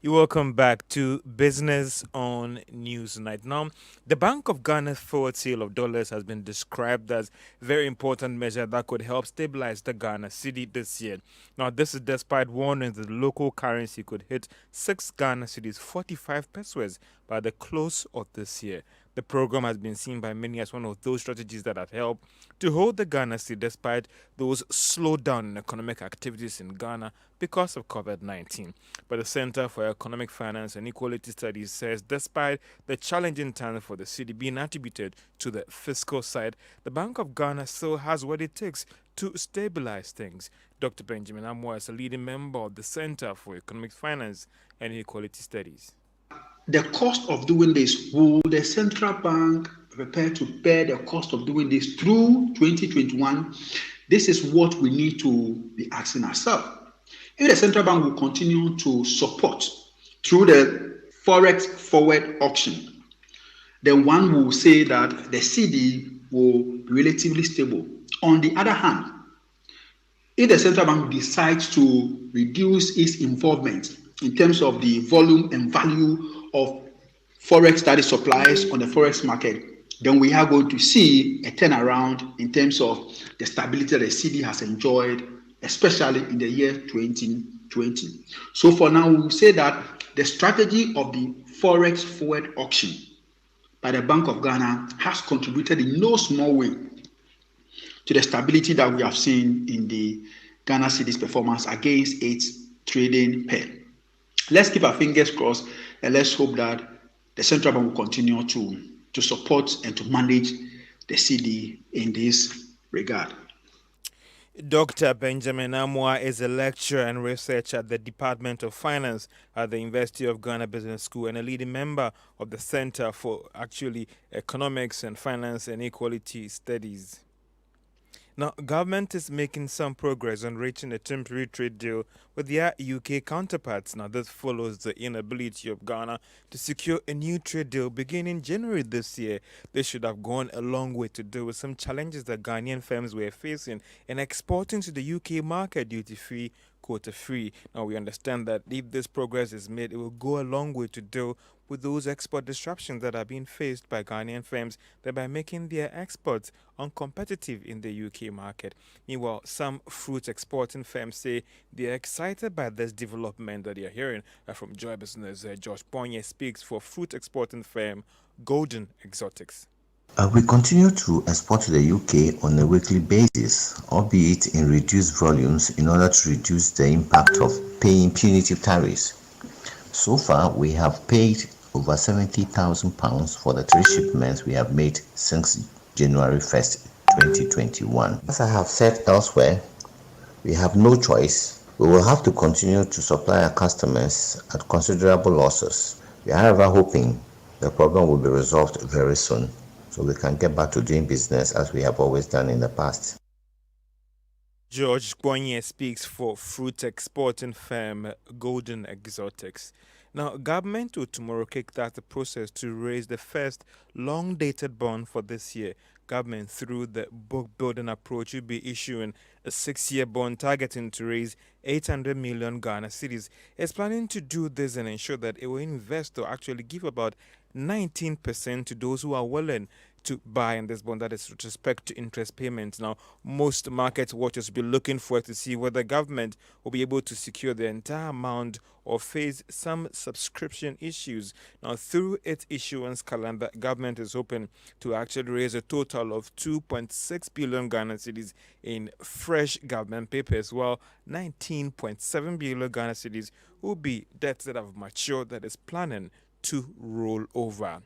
You're welcome back to Business on Newsnight. Now, the Bank of Ghana's forward sale of dollars has been described as a very important measure that could help stabilize the Ghana cedi this year. Now, this is despite warnings that the local currency could hit 6 Ghana cedis, 45 pesos, by the close of this year. The program has been seen by many as one of those strategies that have helped to hold the Ghana cedi despite those slowdown in economic activities in Ghana because of COVID-19. But the Center for Economic Finance and Equality Studies says despite the challenging time for the cedi being attributed to the fiscal side, the Bank of Ghana still has what it takes to stabilize things. Dr. Benjamin Amwa is a leading member of the Center for Economic Finance and Equality Studies. The cost of doing this, will the central bank prepare to bear the cost of doing this through 2021? This is what we need to be asking ourselves. If the central bank will continue to support through the forex forward auction, then one will say that the cedi will be relatively stable. On the other hand, if the central bank decides to reduce its involvement in terms of the volume and value of forex that it supplies on the forex market, then we are going to see a turnaround in terms of the stability that the CD has enjoyed, especially in the year 2020. So for now, we will say that the strategy of the Forex forward auction by the Bank of Ghana has contributed in no small way to the stability that we have seen in the Ghana cedi's performance against its trading pair. Let's keep our fingers crossed and let's hope that the central bank will continue to support and to manage the CD in this regard. Dr. Benjamin Amwa is a lecturer and researcher at the Department of Finance at the University of Ghana Business School and a leading member of the Center for Economics and Finance and Equality Studies. Now, government is making some progress on reaching a temporary trade deal with their UK counterparts. Now, this follows the inability of Ghana to secure a new trade deal beginning January this year. This should have gone a long way to deal with some challenges that Ghanaian firms were facing in exporting to the UK market duty-free, quota-free. Now, we understand that if this progress is made, it will go a long way to deal with those export disruptions that are being faced by Ghanaian firms, thereby making their exports uncompetitive in the UK market. Meanwhile, some fruit exporting firms say they are excited by this development that they are hearing from Joy Business. Josh Ponye speaks for fruit exporting firm Golden Exotics. We continue to export to the UK on a weekly basis, albeit in reduced volumes, in order to reduce the impact of paying punitive tariffs. So far, we have paid over £70,000 for the 3 shipments we have made since January 1st, 2021. As I have said elsewhere, we have no choice. We will have to continue to supply our customers at considerable losses. We are, however, hoping the problem will be resolved very soon, so we can get back to doing business as we have always done in the past. George Kwanye speaks for fruit exporting firm Golden Exotics. Now, government will tomorrow kick start the process to raise the first long-dated bond for this year. Government, through the book-building approach, will be issuing a 6-year bond targeting to raise 800 million Ghana cedis. It's planning to do this and ensure that it will invest or actually give about 19% to those who are willing to buy in this bond, that is with respect to interest payments. Now, most market watchers will be looking for it to see whether government will be able to secure the entire amount or face some subscription issues. Now, through its issuance calendar, government is hoping to actually raise a total of 2.6 billion Ghana cedis in fresh government papers, while 19.7 billion Ghana cedis will be debts that have matured that is planning to roll over.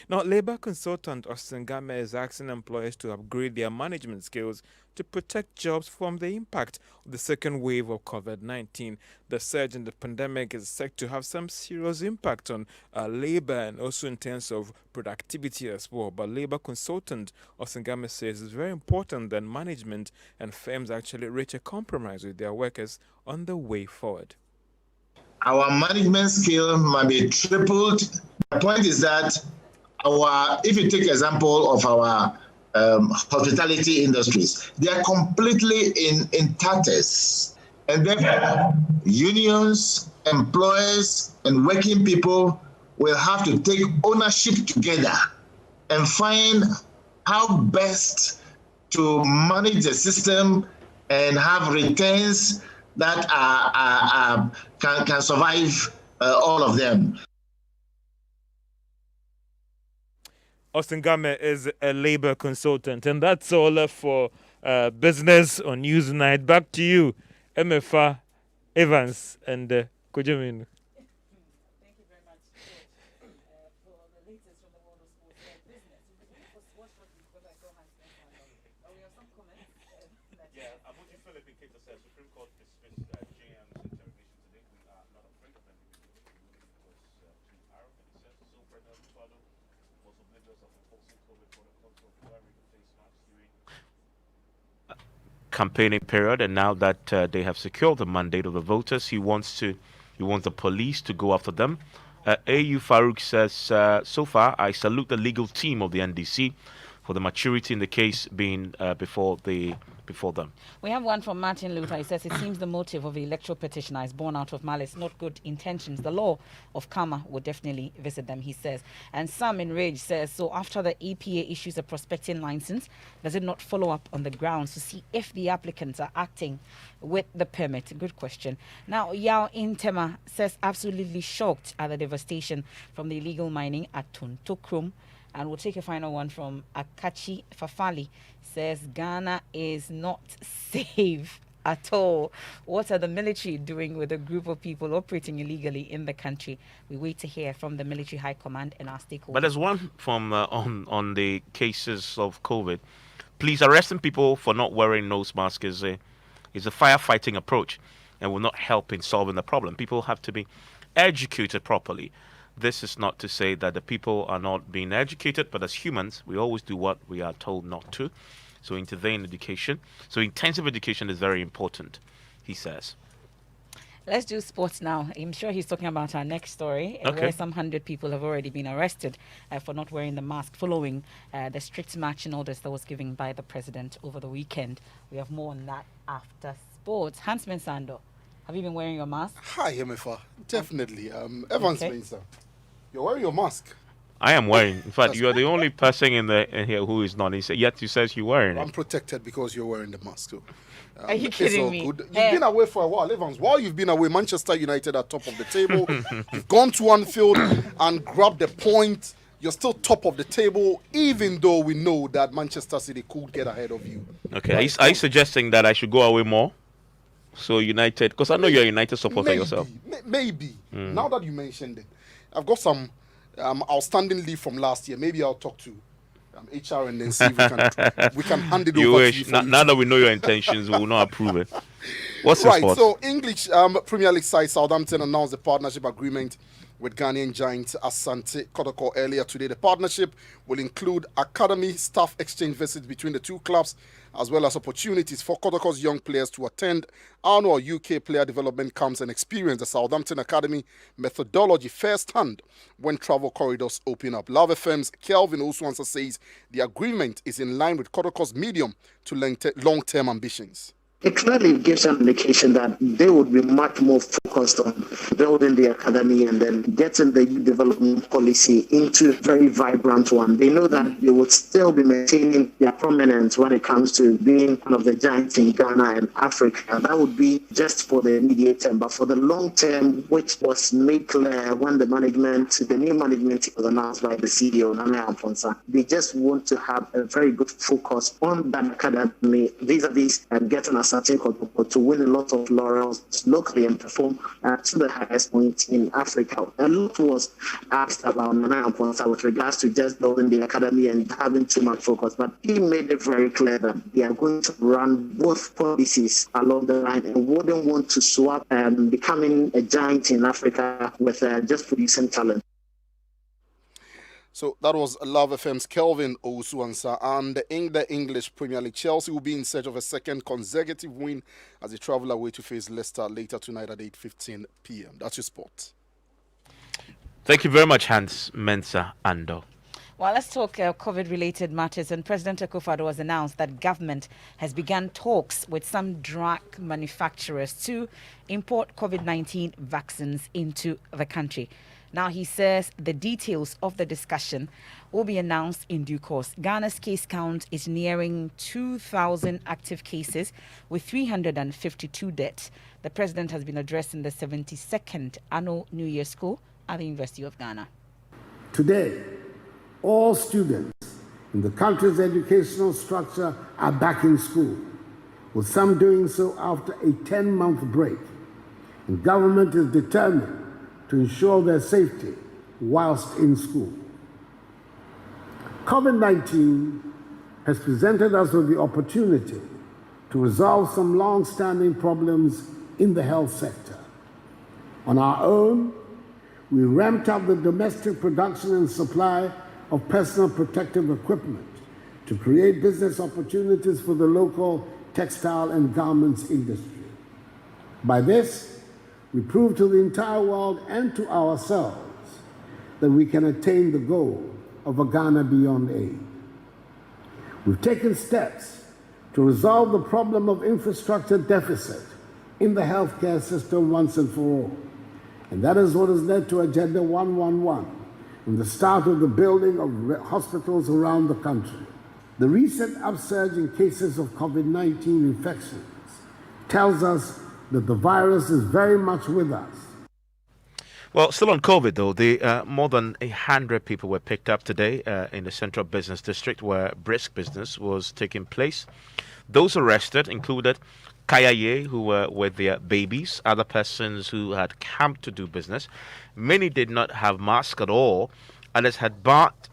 Now, labor consultant Austin Game is asking employers to upgrade their management skills to protect jobs from the impact of the second wave of COVID-19. The surge in the pandemic is set to have some serious impact on labor and also in terms of productivity as well. But labor consultant Austin Game says it's very important that management and firms actually reach a compromise with their workers on the way forward. Our management skill might be tripled. The point is that if you take example of our hospitality industries, they are completely in tatters. And therefore, unions, employers, and working people will have to take ownership together and find how best to manage the system and have returns that can survive all of them. Austin Game is a labor consultant, and that's all for business on Newsnight. Back to you, Emefa, Evans, and Kojomin. Thank you very much, for the latest from the world of sports and business. Watch what we have some comments. Yeah, Abuji Philip in case the Supreme Court dismissed JM's interrogation today. We are not afraid of them because it was too arrogant. He says so. President Tuado was oblivious of enforcing COVID protocols of wearing the face mask during campaigning period, and now that they have secured the mandate of the voters, he wants the police to go after them. AU Farouk says, so far, I salute the legal team of the NDC for the maturity in the case being before the before them. We have one from Martin Luther. He says, it seems the motive of the electoral petitioner is born out of malice, not good intentions. The law of karma will definitely visit them, he says. And Sam in Rage says, so after the EPA issues a prospecting license, does it not follow up on the grounds to see if the applicants are acting with the permit? Good question. Now, Yao Intema says, absolutely shocked at the devastation from the illegal mining at Tontokrom. And we'll take a final one from Akachi Fafali. Says Ghana is not safe at all. What are the military doing with a group of people operating illegally in the country? We wait to hear from the military high command and our stakeholders. But there's one from on the cases of COVID. Please, arresting people for not wearing nose masks is a firefighting approach and will not help in solving the problem. People have to be educated properly. This is not to say that the people are not being educated, but as humans, we always do what we are told not to. So intervene in education. So intensive education is very important, he says. Let's do sports now. I'm sure he's talking about our next story, where some 100 people have already been arrested for not wearing the mask following the strict marching orders that was given by the president over the weekend. We have more on that after sports. Hans Mensah, have you been wearing your mask? Hi, Emefa. Definitely. Evans Mensah, you're wearing your mask. I am wearing. In fact, you are the only person in here who is not. Yet you says you're wearing it. I'm protected because you're wearing the mask. So, are you kidding me? Good. You've been away for a while, Evans. While you've been away, Manchester United are top of the table. You've gone to Anfield and grabbed the point. You're still top of the table, even though we know that Manchester City could get ahead of you. Okay. Are you suggesting that I should go away more? So United, because I know you're a United supporter yourself. Maybe. Now that you mentioned it, I've got some outstanding leave from last year. Maybe I'll talk to HR and then see if we can hand it over wish. to you. Now that we know your intentions, we will not approve it. What's the sport? So English Premier League side Southampton announced a partnership agreement with Ghanaian giant Asante Kotoko earlier today. The partnership will include academy staff exchange visits between the two clubs, as well as opportunities for Kotoko's young players to attend annual UK player development camps and experience the Southampton Academy methodology firsthand when travel corridors open up. Love FM's Kelvin Oswansa says the agreement is in line with Kotoko's medium to long-term ambitions. It clearly gives an indication that they would be much more focused on building the academy and then getting the youth development policy into a very vibrant one. They know that they would still be maintaining their prominence when it comes to being one of the giants in Ghana and Africa. That would be just for the immediate term, but for the long term, which was made clear when the new management was announced by the CEO, Nana Alfonso, they just want to have a very good focus on that academy vis-a-vis getting us to win a lot of laurels locally and perform to the highest point in Africa. A lot was asked about Nana Alfonso with regards to just building the academy and having too much focus, but he made it very clear that they are going to run both policies along the line and wouldn't want to swap becoming a giant in Africa with just producing talent. So that was Love FM's Kelvin Owusu-Ansah, and in the English Premier League, Chelsea will be in search of a second consecutive win as they travel away to face Leicester later tonight at 8:15 p.m. That's your sport. Thank you very much, Hans Mensah Ando. Well, let's talk COVID-related matters. And President Akufo-Addo has announced that government has begun talks with some drug manufacturers to import COVID-19 vaccines into the country. Now, he says the details of the discussion will be announced in due course. Ghana's case count is nearing 2,000 active cases with 352 deaths. The president has been addressing the 72nd annual New Year School at the University of Ghana. Today, all students in the country's educational structure are back in school, with some doing so after a 10-month break. And government is determined to ensure their safety whilst in school. COVID-19 has presented us with the opportunity to resolve some long-standing problems in the health sector. On our own, we ramped up the domestic production and supply of personal protective equipment to create business opportunities for the local textile and garments industry. By this, we prove to the entire world and to ourselves that we can attain the goal of a Ghana beyond aid. We've taken steps to resolve the problem of infrastructure deficit in the healthcare system once and for all. And that is what has led to Agenda 111 and the start of the building of hospitals around the country. The recent upsurge in cases of COVID-19 infections tells us that the virus is very much with us. Well, still on COVID, though, more than 100 people were picked up today in the Central Business District where brisk business was taking place. Those arrested included Kayaye, who were with their babies, other persons who had come to do business. Many did not have masks at all. Others had but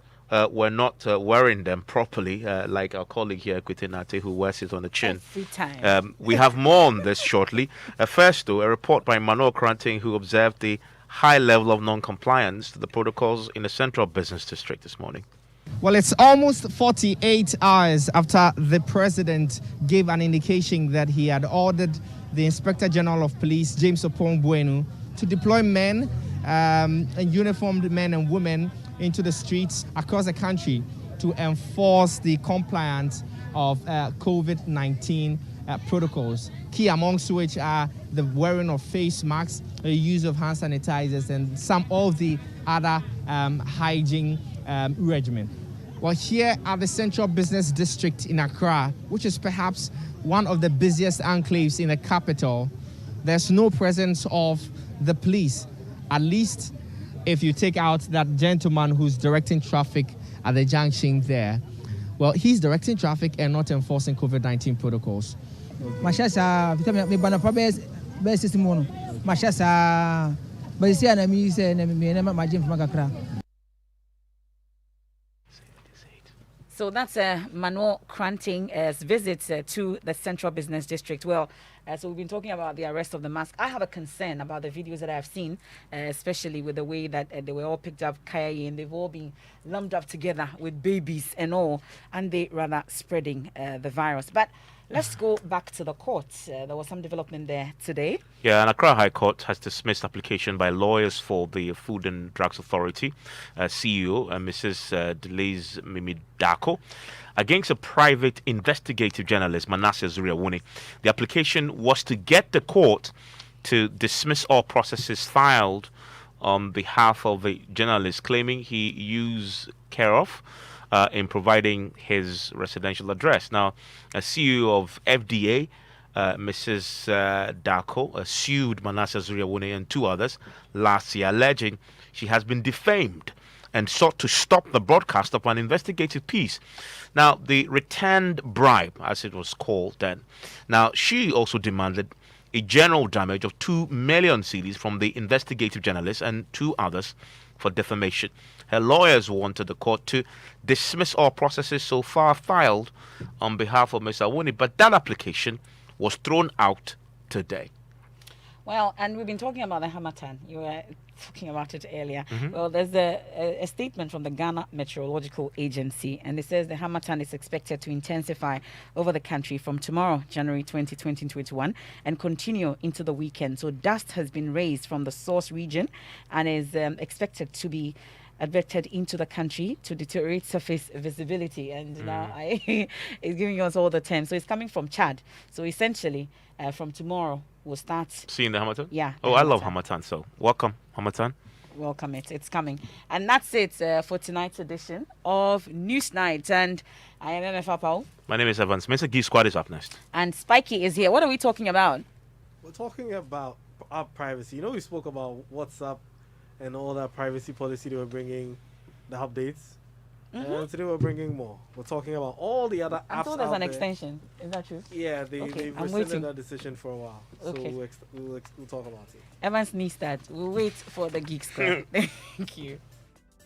were not wearing them properly, like our colleague here, Kwitinate, who wears it on the chin. Every time. We have more on this shortly. First, though, a report by Manuel Kranting, who observed the high level of non-compliance to the protocols in the Central Business District this morning. Well, it's almost 48 hours after the president gave an indication that he had ordered the Inspector General of Police, James Opong-Buenu, to deploy men, and uniformed men and women into the streets across the country to enforce the compliance of COVID-19 protocols, key amongst which are the wearing of face masks, the use of hand sanitizers, and some of the other hygiene regimen. Well, here at the Central Business District in Accra, which is perhaps one of the busiest enclaves in the capital, there's no presence of the police, at least if you take out that gentleman who's directing traffic at the junction there. Well, he's directing traffic and not enforcing COVID-19 protocols. So that's Manuel Kranting's visit to the Central Business District. Well, so we've been talking about the arrest of the mask. I have a concern about the videos that I've seen, especially with the way that they were all picked up, Kaya, and they've all been lumped up together with babies and all, and they rather spreading the virus. But let's go back to the courts. There was some development there today. Yeah, and Accra High Court has dismissed application by lawyers for the Food and Drugs Authority, CEO, Mrs. Delise Mimidako, against a private investigative journalist, Manasseh Zuriawuni. The application was to get the court to dismiss all processes filed on behalf of the journalist, claiming he used care of in providing his residential address. Now, a CEO of FDA, Mrs. Dako, sued Manasseh Zuriawuni and two others last year, alleging she has been defamed and sought to stop the broadcast of an investigative piece. Now, the returned bribe, as it was called then. Now, she also demanded a general damage of 2 million cedis from the investigative journalist and two others for defamation. Her lawyers wanted the court to dismiss all processes so far filed on behalf of Ms. Awuni, but that application was thrown out today. Well, and we've been talking about the Hamatan. You were talking about it earlier. Mm-hmm. Well, there's a statement from the Ghana Meteorological Agency, and it says the Hamatan is expected to intensify over the country from tomorrow, January 20, 2021, and continue into the weekend. So dust has been raised from the source region and is expected to be adverted into the country to deteriorate surface visibility. And now it's giving us all the terms. So it's coming from Chad. So essentially, from tomorrow, we'll start seeing the Hamatan? Yeah. Oh, I love Hamatan. So welcome, Hamatan. Welcome it. It's coming. And that's it for tonight's edition of Newsnight. And I am Emefa Apawu. My name is Evans. Mensah G Squad is up next. And Spiky is here. What are we talking about? We're talking about our privacy. You know, we spoke about WhatsApp and all that privacy policy they were bringing, the updates. Mm-hmm. And today we're bringing more. We're talking about all the other apps. I thought there's an extension. Is that true? Yeah, they've rescinded that decision for a while. Okay. So we'll talk about it. Evans needs that. We'll wait for the Geek Squad. Thank you.